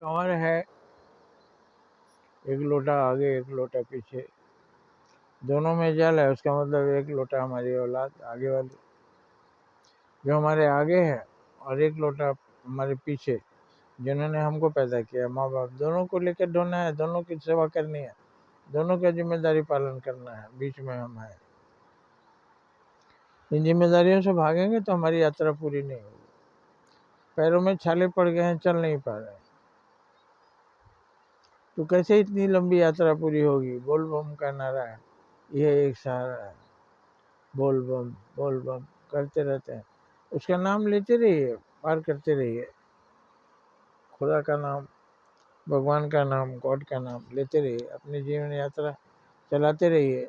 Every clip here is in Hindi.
कंवर है, एक लोटा आगे एक लोटा पीछे, दोनों में जल है, उसका मतलब एक लोटा हमारी औलाद आगे वाली जो हमारे आगे है, और एक लोटा हमारे पीछे जिन्होंने हमको पैदा किया, माँ बाप। दोनों को लेकर ढोना है, दोनों की सेवा करनी है, दोनों का जिम्मेदारी पालन करना है। बीच में हम हैं। इन जिम्मेदारियों से भागेंगे तो हमारी यात्रा पूरी नहीं होगी। पैरों में छाले पड़ गए हैं, चल नहीं पा रहे हैं, तो कैसे इतनी लंबी यात्रा पूरी होगी? बोल बम का नारा है, यह एक सहारा है। बोल बम करते रहते हैं, उसका नाम लेते रहिए, पार करते रहिए। खुदा का नाम, भगवान का नाम, गॉड का नाम लेते रहिए, अपनी जीवन यात्रा चलाते रहिए।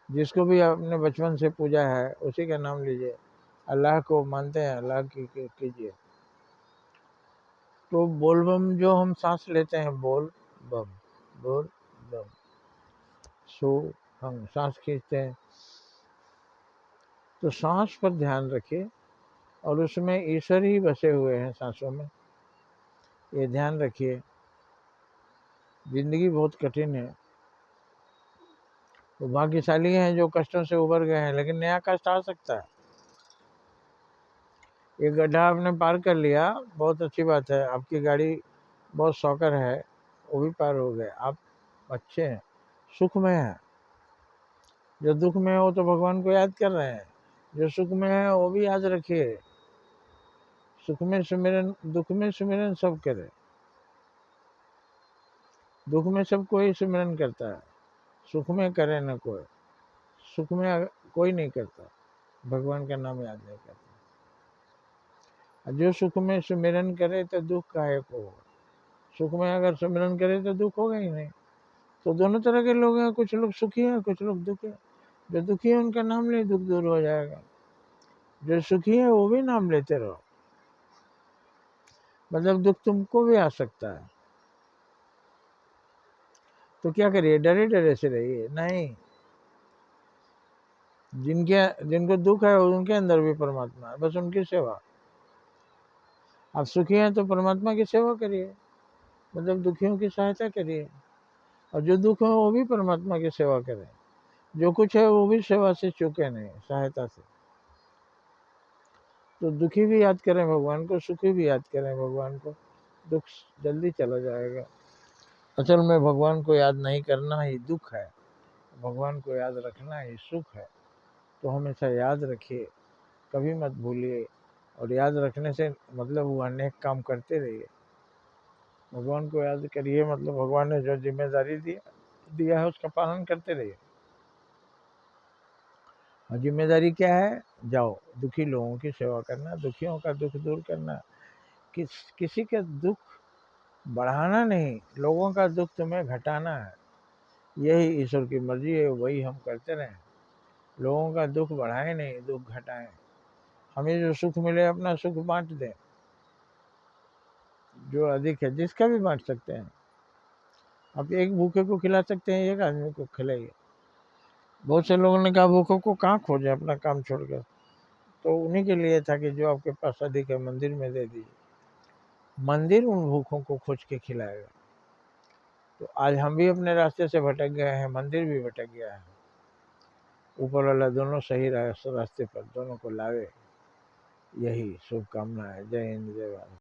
जिसको भी आपने बचपन से पूजा है उसी का नाम लीजिए। अल्लाह को मानते हैं, अल्लाह की कीजिए। तो बोल बम जो हम सांस लेते हैं, बोल बम, सो हम सांस खींचते हैं, तो सांस पर ध्यान रखिए, और उसमें ईश्वर ही बसे हुए हैं सांसों में, ये ध्यान रखिए। जिंदगी बहुत कठिन है, वो भाग्यशाली हैं जो कष्टों से उबर गए हैं, लेकिन नया कष्ट आ सकता है। ये गड्ढा आपने पार कर लिया, बहुत अच्छी बात है, आपकी गाड़ी बहुत शौकर है, वो भी पार हो गए, आप अच्छे हैं, सुख में हैं। जो दुख में हो तो भगवान को याद कर रहे हैं, जो सुख में है वो भी याद रखिए। सुख में सुमिरन, दुख में सुमिरन सब करे। दुख में सब कोई सुमिरन करता है, सुख में करे न कोई। सुख में कोई नहीं करता, भगवान का नाम याद नहीं करता। जो सुख में सुमिरन करे तो दुख काहे को हो। सुख में अगर सुमिरन करे तो दुख होगा ही नहीं। तो दोनों तरह के लोग हैं, कुछ लोग सुखी हैं, कुछ लोग दुखी हैं। जो दुखी है उनका नाम ले, दुख दूर हो जाएगा। जो सुखी है वो भी नाम लेते रहो, मतलब दुख तुमको भी आ सकता है, तो क्या करिए? डरे डरे से रहिए नहीं। जिनको दुख है उनके अंदर भी परमात्मा है, बस उनकी सेवा। आप सुखी हैं तो परमात्मा की सेवा करिए, मतलब दुखियों की सहायता करिए, और जो दुख है वो भी परमात्मा की सेवा करें। जो कुछ है वो भी सेवा से चूके नहीं, सहायता से। तो दुखी भी याद करें भगवान को, सुखी भी याद करें भगवान को, दुख जल्दी चला जाएगा। असल में भगवान को याद नहीं करना ही दुख है, भगवान को याद रखना ही सुख है। तो हमेशा याद रखिए, कभी मत भूलिए, और याद रखने से मतलब वो अनेक काम करते रहिए। भगवान को याद करिए, मतलब भगवान ने जो जिम्मेदारी दिया है उसका पालन करते रहिए। और जिम्मेदारी क्या है? जाओ दुखी लोगों की सेवा करना, दुखियों का दुख दूर करना। किसी का दुख बढ़ाना नहीं, लोगों का दुख तुम्हें घटाना है। यही ईश्वर की मर्जी है, वही हम करते रहें। लोगों का दुख बढ़ाएं नहीं, दुख घटाएं। हमें जो सुख मिले अपना सुख बांट दें, जो अधिक है जिसका भी बांट सकते हैं। आप एक भूखे को खिला सकते हैं, एक आदमी को खिलाइए। बहुत से लोगों ने कहा भूखों को कहाँ खोजे अपना काम छोड़कर, तो उन्हीं के लिए था कि जो आपके पास अधिक है मंदिर में दे दीजिए, मंदिर उन भूखों को खोज के खिलाएगा। तो आज हम भी अपने रास्ते से भटक गए हैं, मंदिर भी भटक गया है। ऊपर वाला दोनों सही रास्ते पर दोनों को लावे, यही शुभकामना है। जय हिंद, जय भारत।